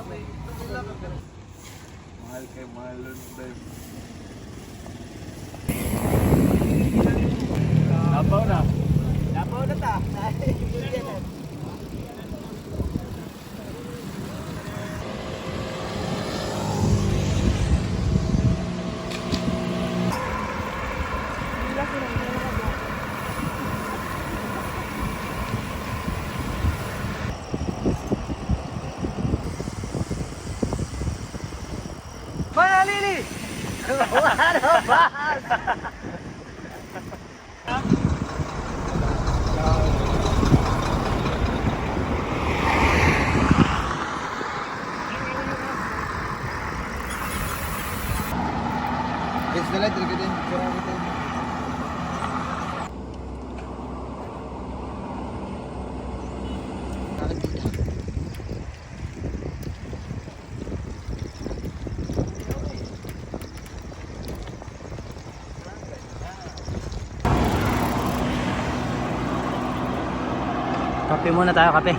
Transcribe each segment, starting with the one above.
Mahal kay Marlon Bes. Labaw na. Labaw na ta. Manalili! Ano ba? Guys, dala dito din. Sarap din. Kape muna tayo, kape.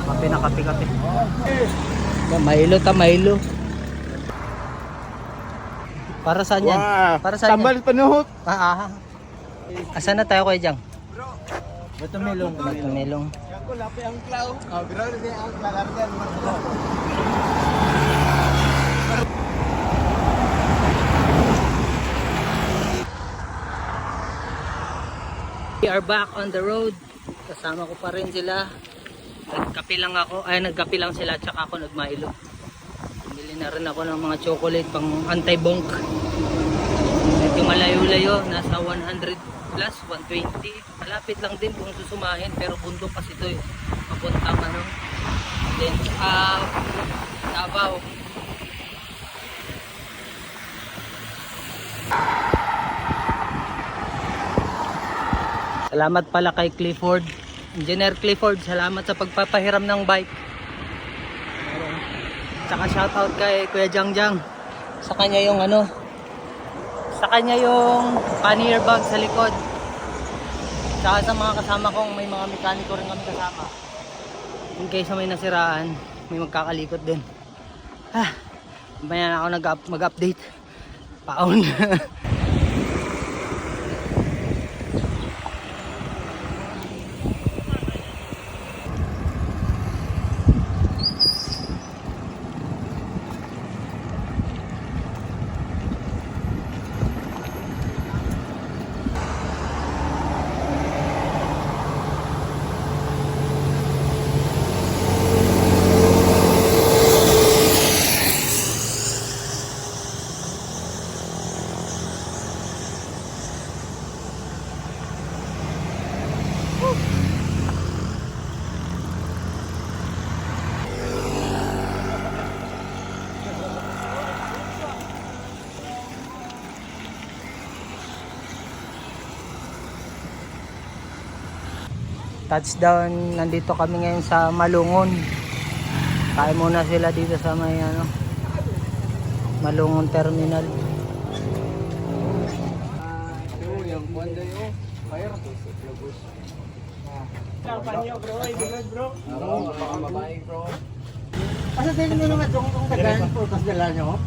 Kape na kape, kape. Maylo ta, Maylo. Para saan yan? Para saan Tambal yan? panuhot. Asan na tayo, Kuya Jang? Watermelon. Watermelon. Ako lapi ang klaw. Biro rin ang klalargan. We are back on the road. Kasama ko pa rin sila. Nagkape lang ako, nagkape lang sila, tsaka ako nagmailo. Bili na rin ako ng mga chocolate pang anti-bonk. Medyo malayo-layo, nasa 100 plus, 120. Malapit lang din kung susumahin, pero bundok kasi ito eh. Papuntang ano. Then, Davao. Salamat pala kay Clifford, Engineer Clifford, salamat sa pagpapahiram ng bike. Tsaka shoutout kay Kuya Jangjang. Sa kanya yung ano, sa kanya yung pannier bag sa likod. Tsaka sa mga kasama kong may mga mekaniko rin kami kasama. In case na may nasiraan, may magkakalikot din. Mamaya na ako mag-update. Paon. Touchdown, nandito kami ngayon sa Malungon. Kaya muna sila dito sa may ano, Malungon Terminal. Yung kwanda yung fire. Panyo bro, ibilad bro. Oo, mga babae bro. Asa din mo naman kung tagaan po tas dala nyo?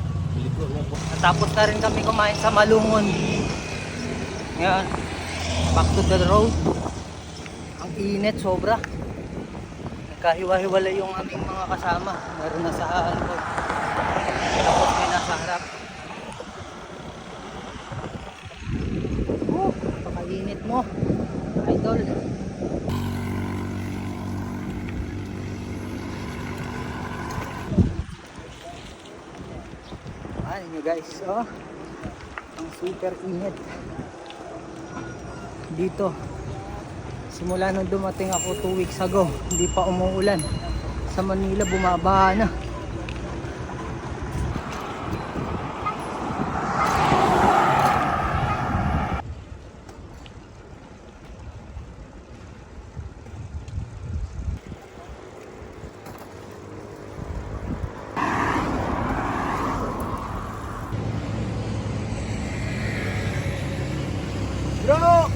Natapos na rin kami kumain sa Malungon. Ngayon, back to the road. Ang init sobra. Nagkahiwa-hiwalay yung aming mga kasama. Meron na sa likod. Tapos may nasa harap. Napakainit mo, idol. Ayan nyo guys, oh. Ang super init dito. Simula nung dumating ako 2 weeks ago, hindi pa umuulan. Sa Manila bumabaha na. Bro!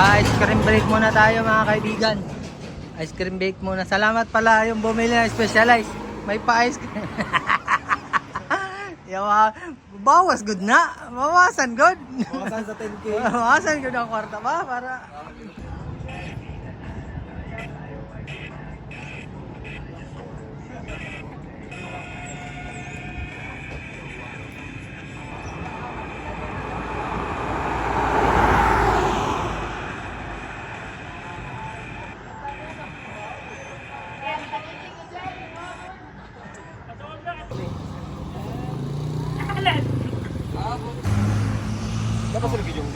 Pa-ice cream break muna tayo mga kaibigan. Ice cream break muna. Salamat pala yung bumili ng Specialized. May pa-ice cream. Yawa, bawas good na. Bawasan good. Bawasan sa 10K. Bawasan good ang kwarta ba para Dapat sa lagi yung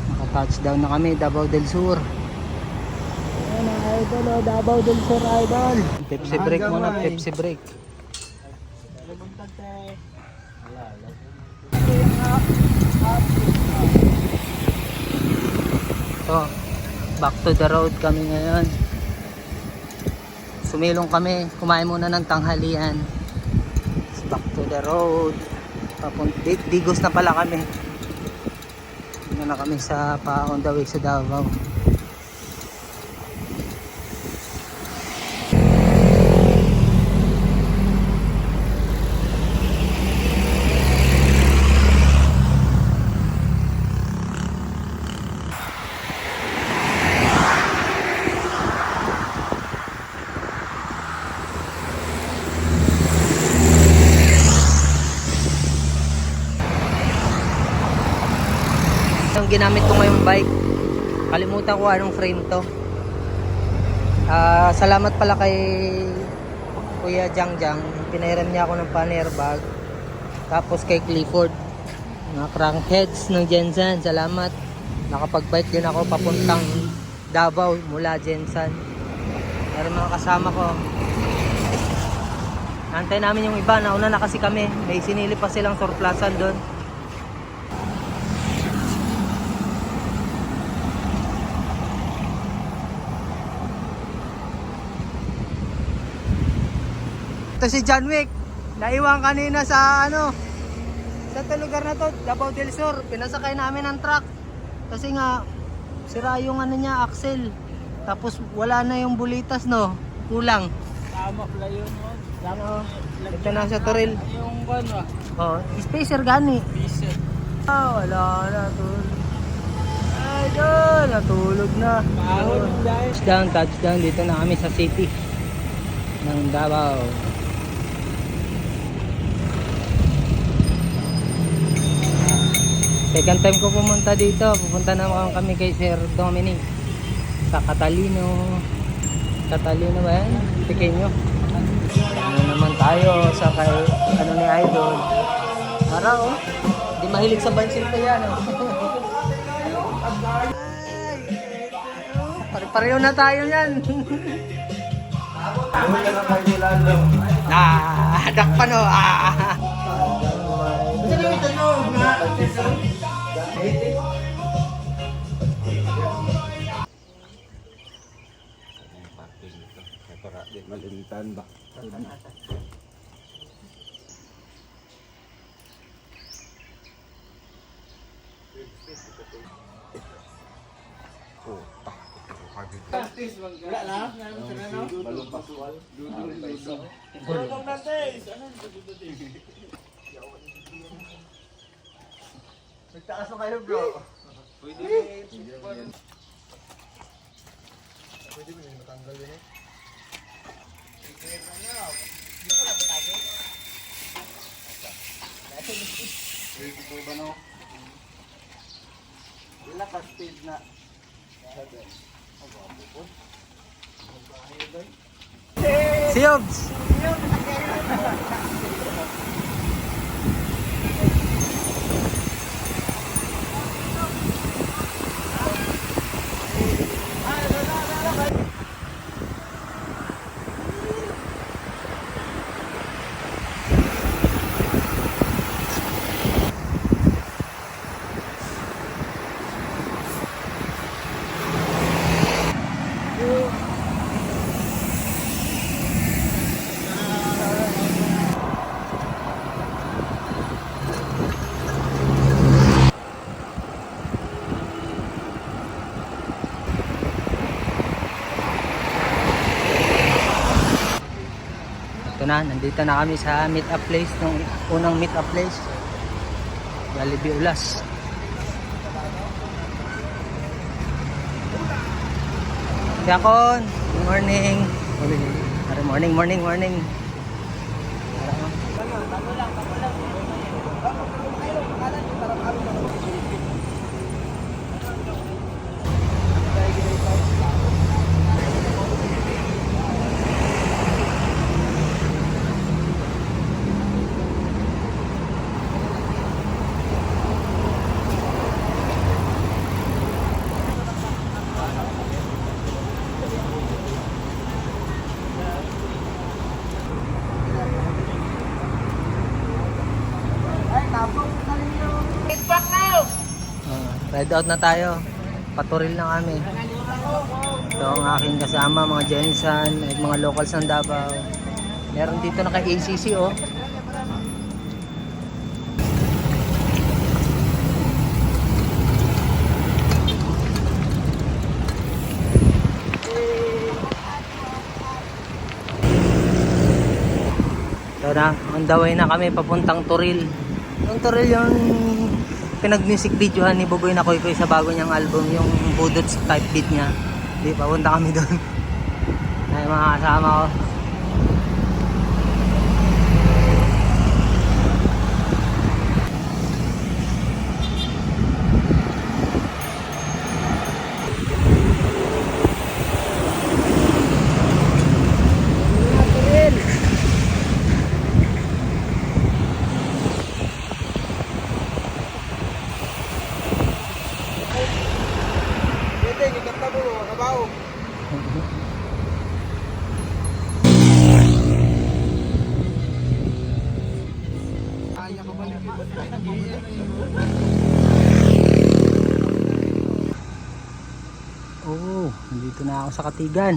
Naka-touchdown na kami, Davao del Sur. Ayan ang idol, oh, Davao del Sur idol. Pepsi break muna, Pepsi break. So, back to the road kami ngayon. Sumilong kami, kumain muna ng tanghalian. Back to the road. Digos na pala kami. Na kami sa on the way sa Davao. Yung ginamit ko ngayong bike, kalimutan ko anong frame to. Salamat pala kay Kuya Jangjang, pinairam niya ako ng pannier bag. Tapos kay Clifford, mga crankheads ng Jensen, salamat. Nakapag-bike din ako papuntang Davao mula Jensen. Meron mga kasama ko. Antay namin yung iba, nauna na kasi kami, may sinili pa silang surplusan doon. Ito si John Wick, naiwan kanina sa sa lugar na to, Davao del Sur. Pinasakay namin ng truck kasi nga sira yung niya, axle. Tapos wala na yung bulitas, no, kulang. Tama pala yun. Ito na sa Toril. Yung ano? Oh, spacer gani. Diesel. Wala na, tol. Idol, natulog na. Paahon dahil. Touchdown dito na kami sa city ng Davao. Second time ko pumunta dito. Pupunta naman kami kay Sir Dominic sa Catalino. Catalino ba yan? Pequeño. Ano naman tayo sa kay ni Idol. Para di mahilig sa bansin ko yan. Pare-pareho na tayo yan. Dakpan o. Malimitan ba? Wala na? Balong paswal. Balong natin. Nagtaas mo kayo, bro. Pwede ba yung matanggal yun eh? Pwede po ba no? Wala ka speed na. Si Obs! Ito na, nandito na kami sa meet up place, nung unang meet up place. Jollibee Ulas. Yakon, good morning. Morning. Ride out na tayo. Paturil na kami. Ito ang aking kasama, mga Jensan, at mga locals ng Davao. Meron dito na kay ACC oh. Ito na, on the way na kami papuntang Turil. Yung Turil yung pinag-music videohan ni Buboy na Koy Koy sa bago niyang album, yung Budots type beat niya. Di, papunta kami doon. Ay, mga kasama ko. Oh, nandito na ako sa Katigan.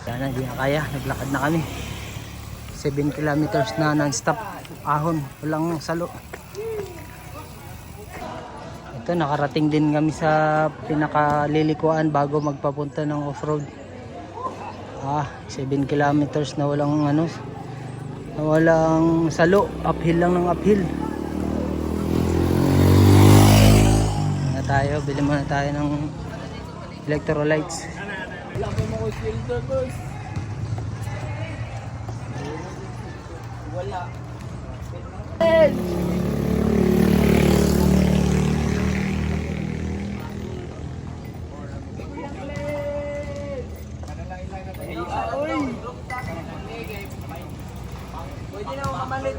Yan, hindi na kaya. Naglakad na kami. 7 kilometers na non-stop. Ahon, walang salo. Ito, nakarating din kami sa pinakalilikuan bago magpapunta ng off-road. 7 kilometers na walang walang salo, uphill lang ng uphill. Na tayo, bili muna tayo ng electrolytes. Wala ko mga filter, boys. Wala. Pwede na ako kamalit.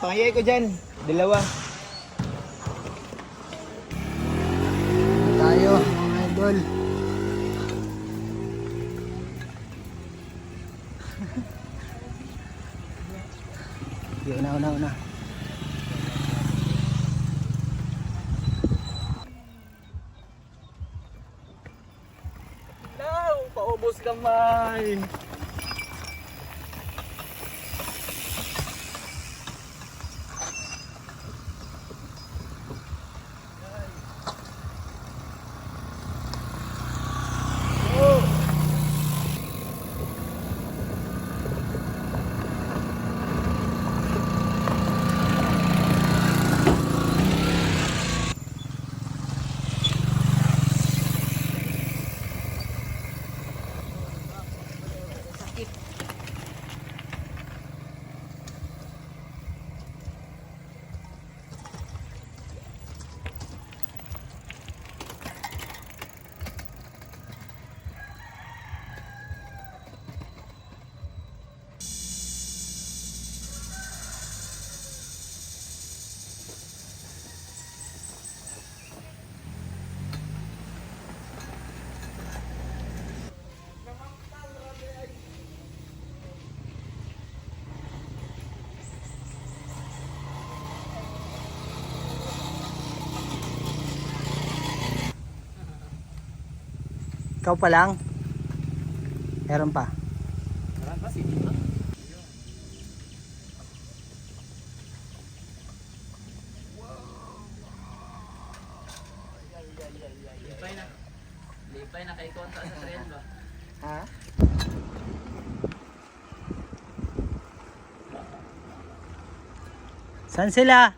Pangayay ko dyan. Dalawa. Tayo, mga idol. Una. Paubos kamay. Ikaw pa lang? Meron pa? Meron pa, sige ba? Ha? Saan sila?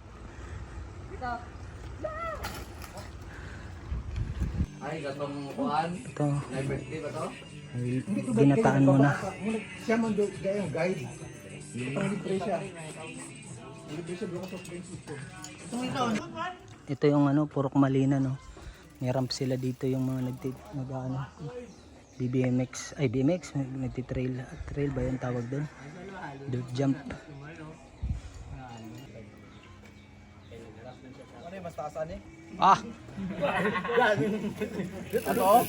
Ay, gatong kuhan. Ito. May birthday ba to? Ginataan mo na. Siya man do gayong guide. Parang libre siya. Libre siya bukas of drinks ito. Ito yung ano, Purok Malina, no. May ramp sila dito yung mga nag BMX, ay BMX, nagti-trail. Trail ba yung tawag doon? Dirt jump. Ano yung mas taasan eh? Ah! Ano?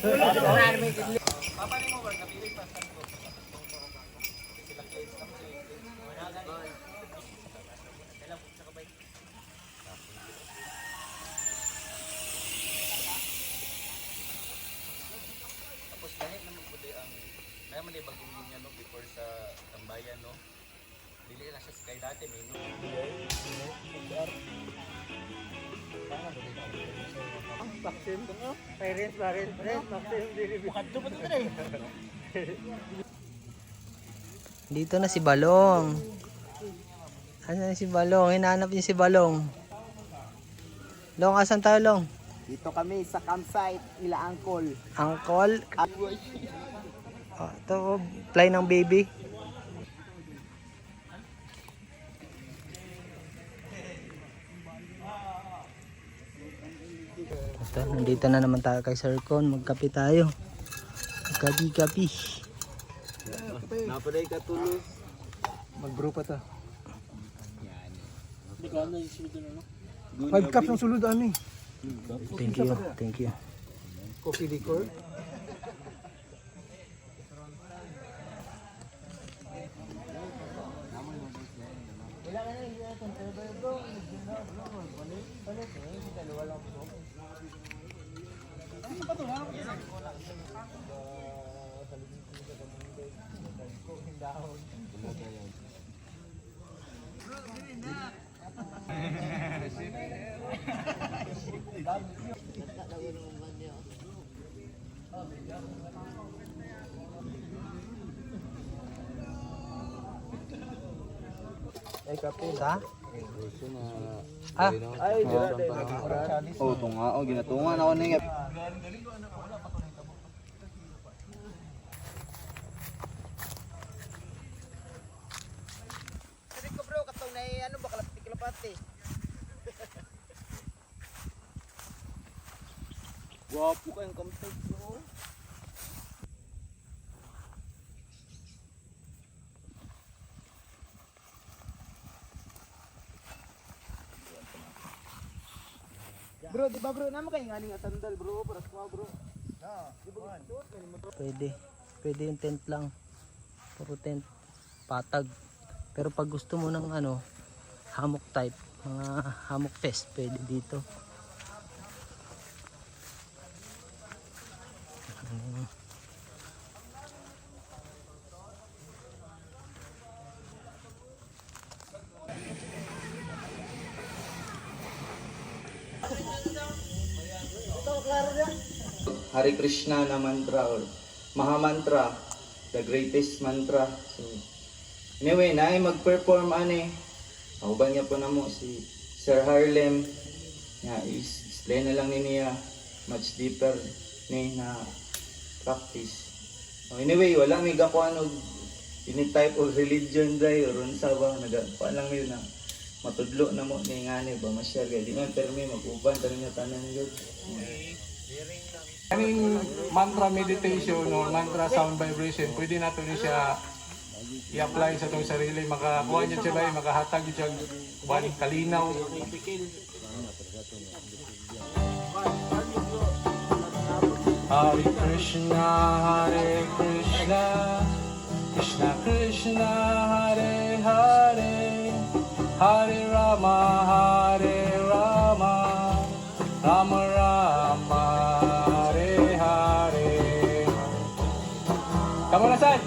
Dito na si Balong. Ano na si Balong? Hinahanap niya si Balong. Long, asan tayo, Long? Dito kami sa campsite, ila Angkol. Angkol. Oh, ito, play ng baby. Ito, nandito na naman tayo kay Sir Con. Magkape tayo. Kapi-kapi. Napaday ka tuloy. Mag-brew pa ta. Magkano yung sunod na, no? 5 cups ang sulod ano eh. Thank you. Thank you. Coffee liquor. Ay, kape. Sa? Ah, Ay, dira. Oh, tunga. Oh, ginatungan ako na yung... Sabi ko bro, katong na ano ba kalapati. Wapo kayong campsite, bro. Bro, di ba bro, naman kayo nga ning atandal bro, para sa bro. pwede. Pwede yung tent lang. Puro tent. Patag. Pero pag gusto mo ng ano, hammock type, mga hammock fest, pwede dito. Hare Krishna na mantra or Mahamantra, the greatest mantra. So, anyway, naay mag-perform ani. Kauban niya po na mo si Sir Harlem. Nga, explain na lang ni niya much deeper ni na practice. So, anyway, wala may gakuan og any type of religion day or unsa ba nagakuan lang yun na matudlo na mo ni ngani ba masyal kay di man permi mag-uban tanan niya tanan yun. Kaning mantra meditation or mantra sound vibration, pwede nato ni siya i-apply sa itong sarili. Makakuha niya siya ba, makahatag siya buwan kalinaw. Hare Krishna, Krishna Krishna, Hare Hare, Hare Rama, Rama Rama, Hare Hare. Kamu nasan?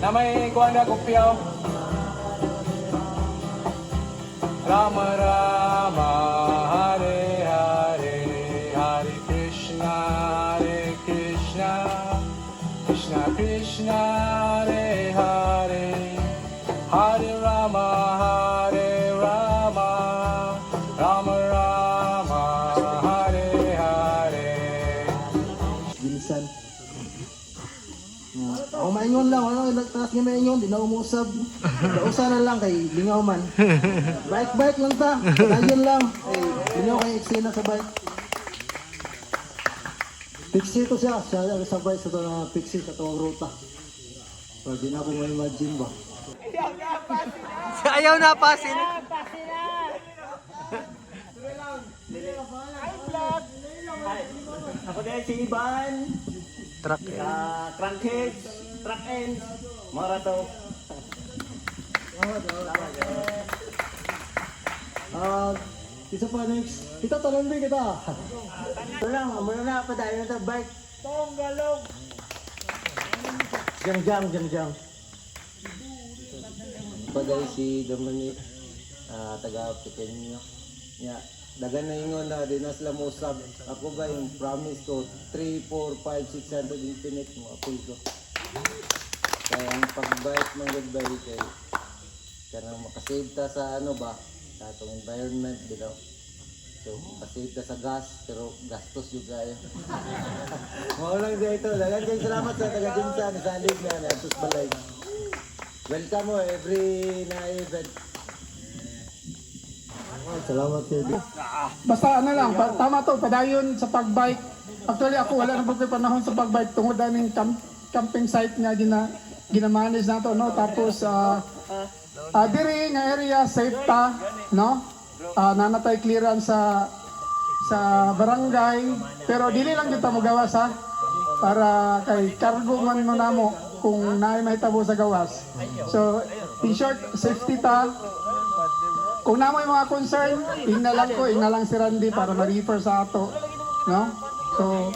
Na may kuha na kopyaw. Rama Rama, Hare Krishna Krishna Hare Hare Hare Rama Hare Rama Rama Rama Hare Hare. Bilisan. Ako maingon lang, ano, nagtaas nga maingon, di na umusab. Dausa na lang kay lingaw man. Bike lang ta, padayon lang. Lingaw kay eksena sa bike. Pixie to siya sa bike sa to na pixie sa tuwang ruta. Pero di na ako ma-imagine ba. Ayaw na pasin. Ako din si Ivan. Truck. Crankheads, truck ends, marato. Isa pa next. Kita tanong din kita. Ito lang, muna na pa dahil sa bike. Jang. Pagay si Dominic, taga-Pequeño. Ya, dagan na ingon na di na sila musab. Ako ba yung promise ko 3, 4, 5, 600 infinite mo apoy ko. Kaya ang pag-bike ng goodbye kay kanang makasave ta sa ano ba, sa atong environment bitaw. So, makasave ta sa gas, pero gastos yung kaya. Mao lang siya ito. Dagan kay salamat sa taga-Jinsan, sa alig na atos balay. Welcome mo every na event. Salamat kayo. Basta ano lang, tama to, padayon sa pagbike. Actually ako wala na po panahon sa pagbike tungod ng camping site nga ginamanage na to, no? Tapos diri nga area safe ta, no? Nanatay clearance sa barangay, pero dili lang kita mo gawas ha, para kay cargo man mo namo kung naay mahitabo sa gawas. So in short, safety ta. Kung na mo yung mga concern, ingna lang si Randy para ma-refer sa ato, no? So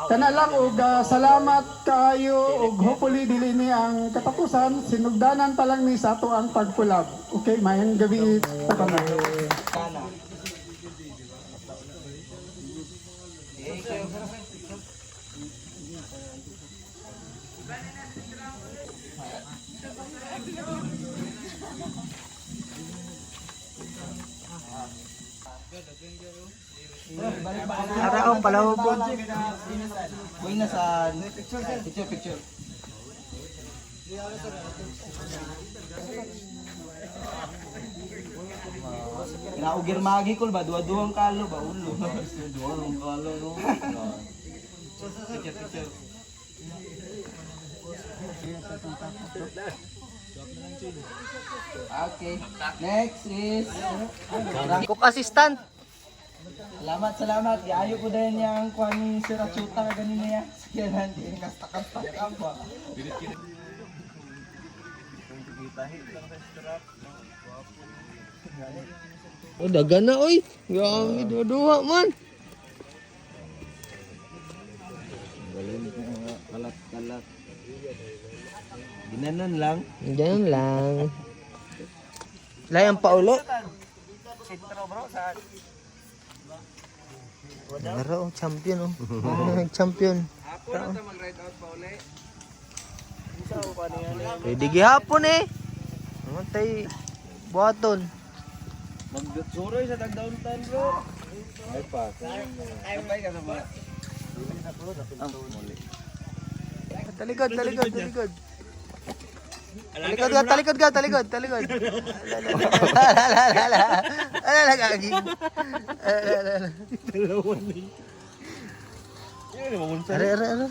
kana lang og salamat kaayo og hopefully dili ni ang katapusan, sinugdanan pa lang ni sa ato ang pagkulab. Okay, mayang gabi sa tanan. Araw palawog. Uy na sa picture. Kinaugir magi kol ba duwa-duwang kalo ba ulo. Duwang kalo no. Picture. Okay. Next is Cook assistant. Salamat. Iayo ko din yung kuha ni Sir Achuta ka ganun niya. Sige lang, hindi kasta-kasta ka ba? Oh, dagan na oy. Gang duha man. Kalat-kalat. Ginanon lang. Diyan lang. Layang pa ulo. Laro, champion oh. Champion. Pwede gihapon eh. Matay buhaton. Magsuroy sa tag-downtown bro. Ay pa. Ay ka sa ba? Talikod. Talikod. Ala gagi. Dalawan ni. Are.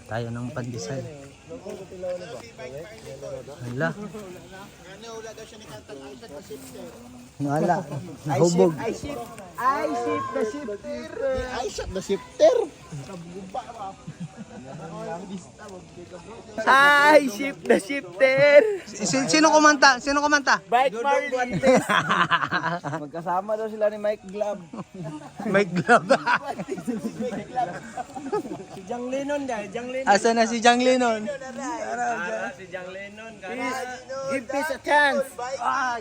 Tayo ng pandesal. Hala. Nahubog. I ship the shifter. Hi, ship the shifter. Sino kumanta? Sino kumanta? Bike Marley. Magkasama daw sila ni Mike Glove. Mike Glove. Si Jang Lennon dahil, Jang Lennon. Asa na si Jang Lennon? Si Jang Lennon. Give peace a chance.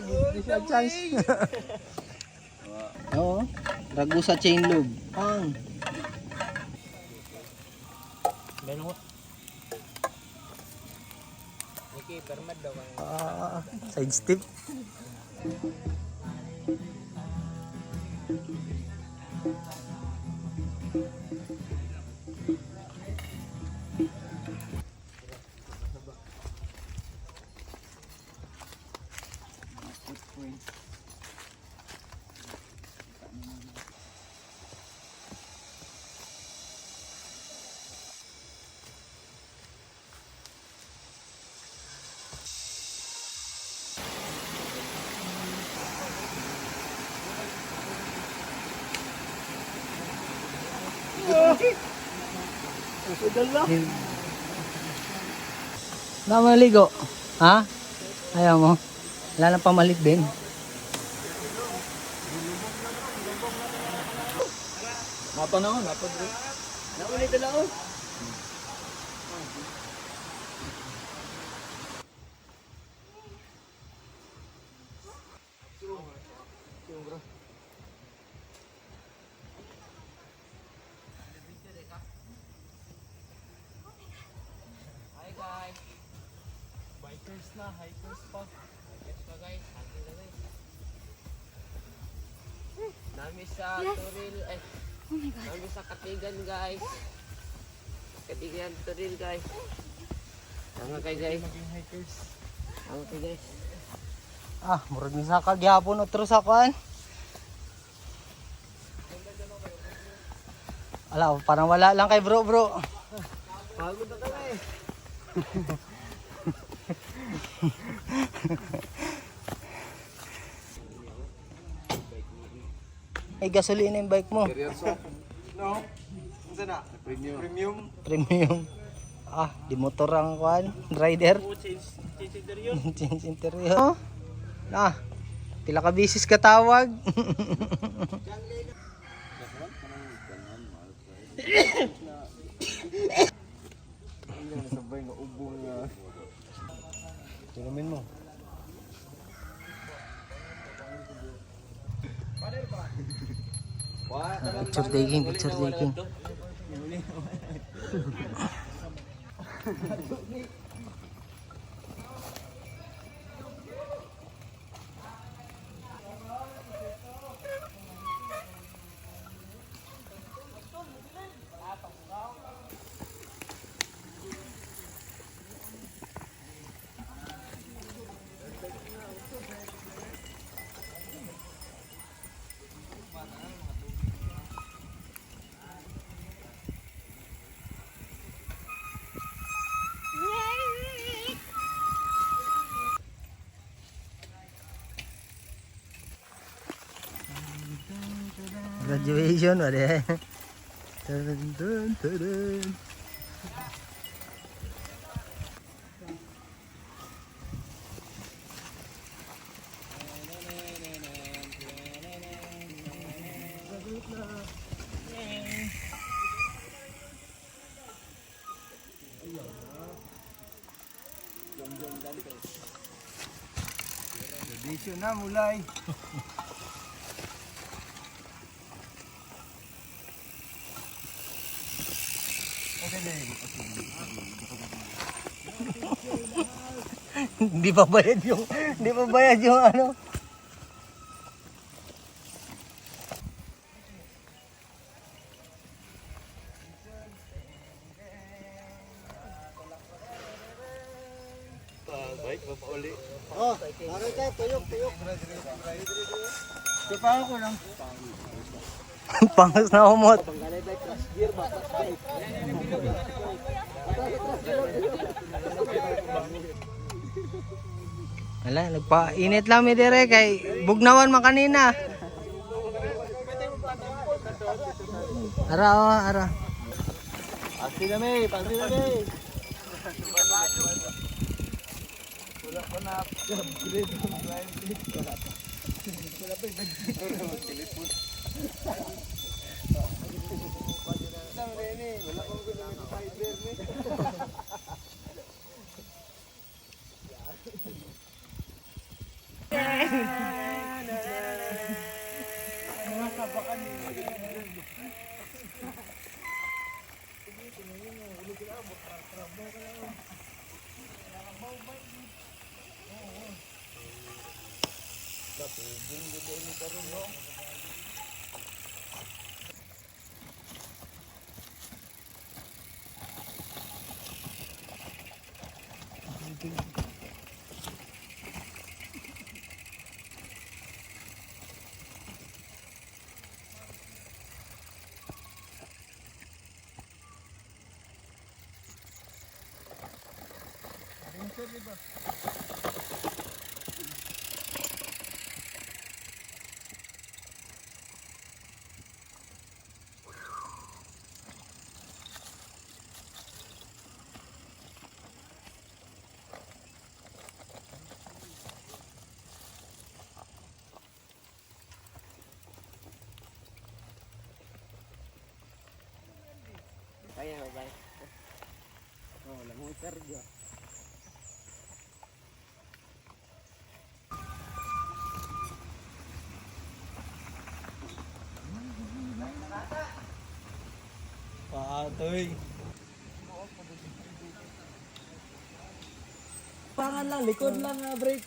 Give this a chance. Oo. Ragu sa chain lube. Ang. Side step. Na maligo. Ha? Ayaw mo? Wala na pamalit din. Napa naman, napa bro. Naulit na ako. Nami sa Turil, nami sa Katigan guys. Katigan Turil guys. Tama kay guys. Tama kay guys. Ah, murag ni sa kagyapon otro sa kuan. Ala, parang wala lang kay bro. Pagod na kami. Ay, gasolina yung bike mo. No? Unsa na? Premium. Premium. Ah, di motor ang kuan, rider. Change interior. Oh. Ah, pila ka bisis ka tawag. Sabay nga ubong nga. Tinamin mo. Picture taking. Graduation ada. Dun. Graduation na mulai. Hindi pa bayad yung ano. Bike pa uli. Oh, aray ka, tuyok. Paano ko lang? Pangas na umot. Wala, nagpa-init lang mi dire kay bugnawan man kanina. Ara. Pasti na may. Wala pa na upgrade. Wala pa. Wala pa yung telepon. Wala pang gulong ng fiber ni. Mga kabakan ni. Kaya mo ba? Oh, lamang karga. Patoy. Pangan lang, likod lang nga break.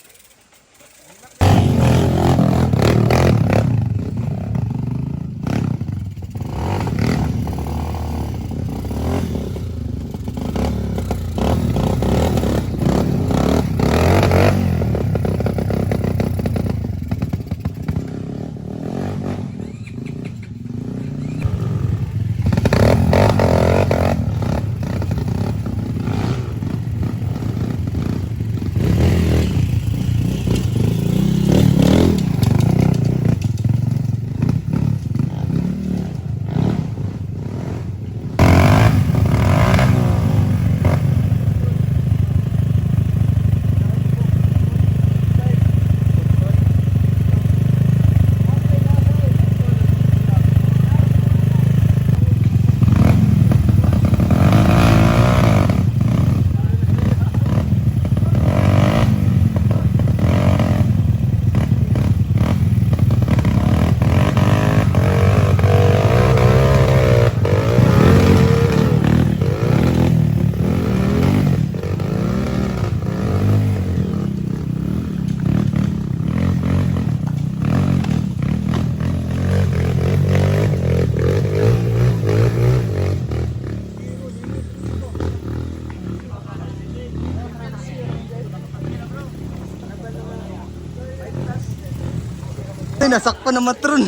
Ay, nasakpan na matron.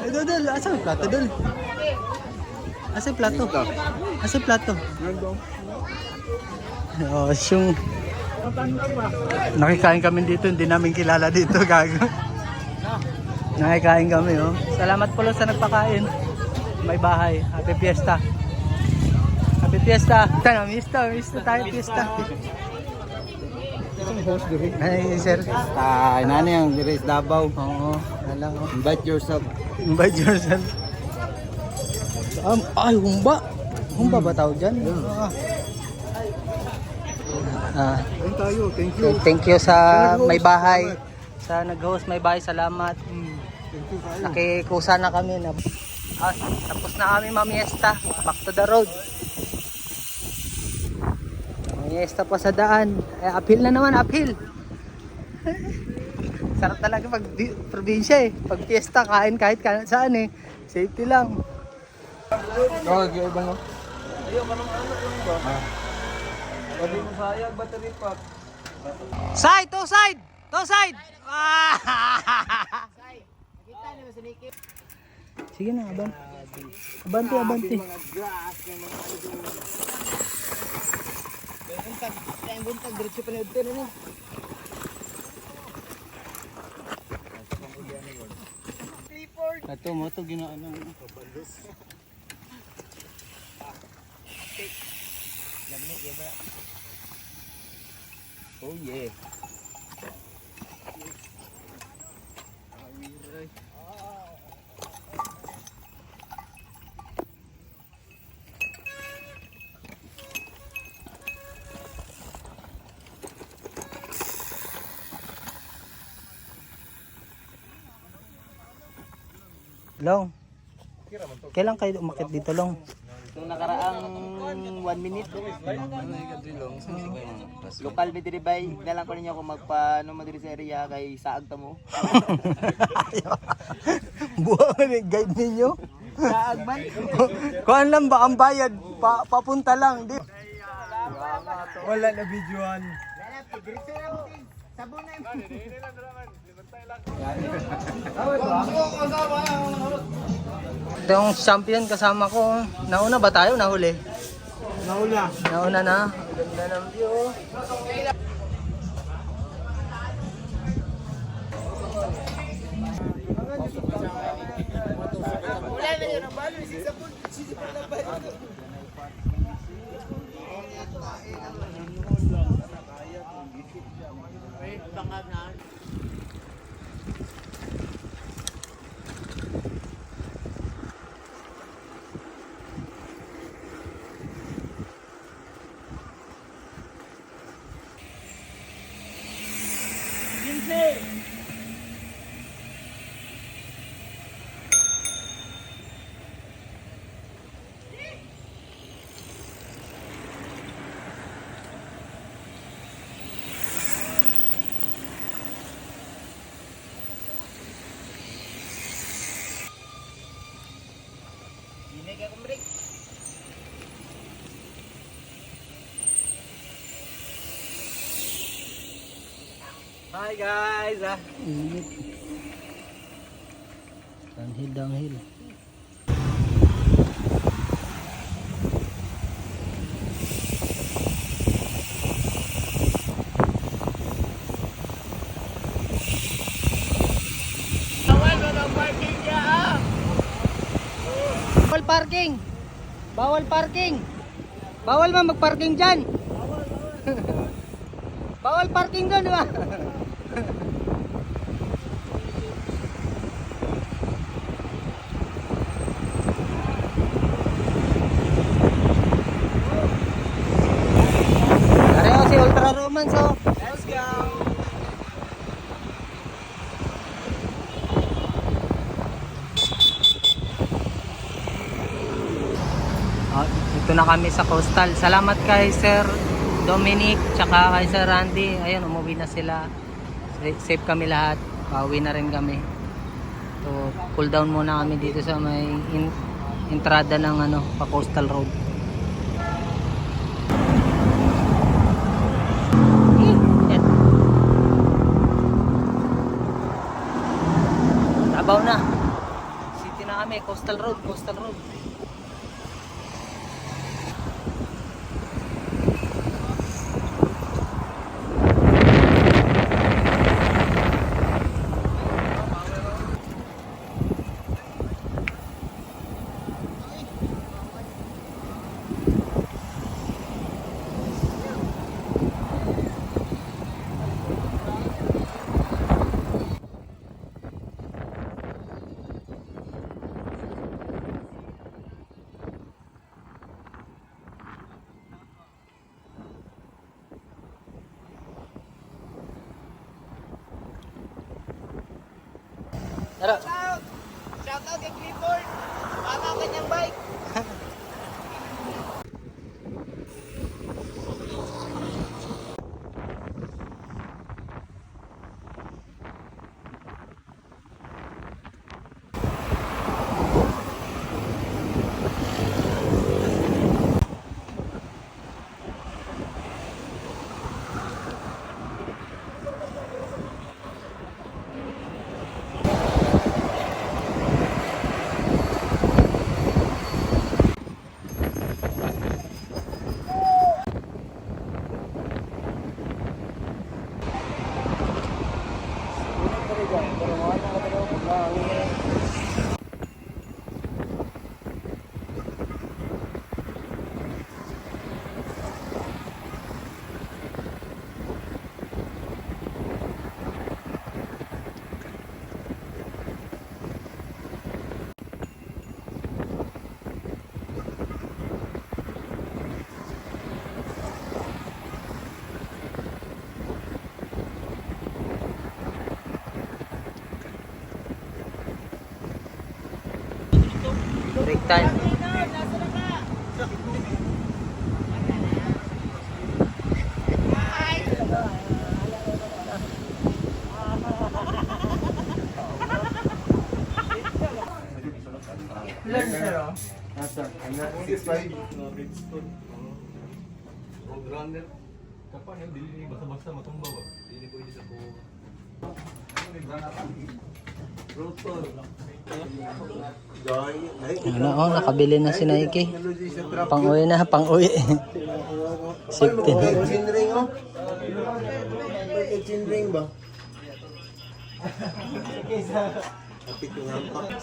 Ay, dodol. Asa yung plato, dol? Asa yung plato? Asa yung plato? Oh, yung... Nakikain kami dito, hindi namin kilala dito, gago. Nakikain kami, oh. Salamat po lang sa nagpakain. May bahay. Happy Fiesta. Happy Fiesta. Miss tayo Fiesta. Ay, sir. Inano yung Biris Davao. Oo, alam ko. Invite yourself. Invite yourself. Ay, humba. Humba ba tawag dyan? Thank you sa may bahay. Sa nag-host may bahay, salamat. Nakikusa na kami na. Tapos na kami mamiesta. Back to the road. Mamiesta pa sa daan. Uphill na naman, uphill. Sarap talaga pag probinsya eh. Pag fiesta, kain kahit saan eh. Safety lang. Okay, ba no? Side! To side! To side! Sige na, abante, abante. Ito mo ito ginaano. Oh yeah. Long. Kailan kayo umakit dito, Long? Nung nakaraang 1 minute, lokal may diribay, nalang ko ninyo kung magpa madiri sa area kay saag ta mo. Buha ka ng guide ninyo. Saag man. Kuhaan lang ba ang bayad? Papunta lang. Di. Wala na videoan. Ito yung champion kasama ko. Nauna ba tayo? Nahuli? Nauna na. Ganda ng view. Hi guys! Init. Downhill. Bawal parking. Bawal man magparking dyan. Bawal parking doon, di ba? Pareho si Ultra Romance, oh. Let's go! Ito na kami sa coastal. Salamat kay Sir Dominic tsaka kay Sir Randy. Ayun, umuwi na sila. Safe kami lahat. Pauwi na rin kami. So, cool down muna kami dito sa may entrada ng pa coastal road. Tabaw na. City na kami, coastal road. Bridgestone. Roadrunner. Kapan yun, dili basta-basta matumba ba? Dili pwede sa po. Rotor. Ano, oh, nakabili na si Nike. Pang-uwi na, pang-uwi. Safety na. Chin ring oh. Chin ring ba? Kapit yung hampak.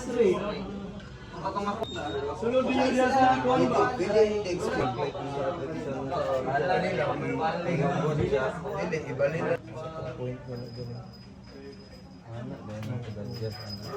Sunod din yung sa kuwan ba? Pwede yung export like ala nila kung mali hindi iba nila point mo na doon. Anak ba yung budget ano?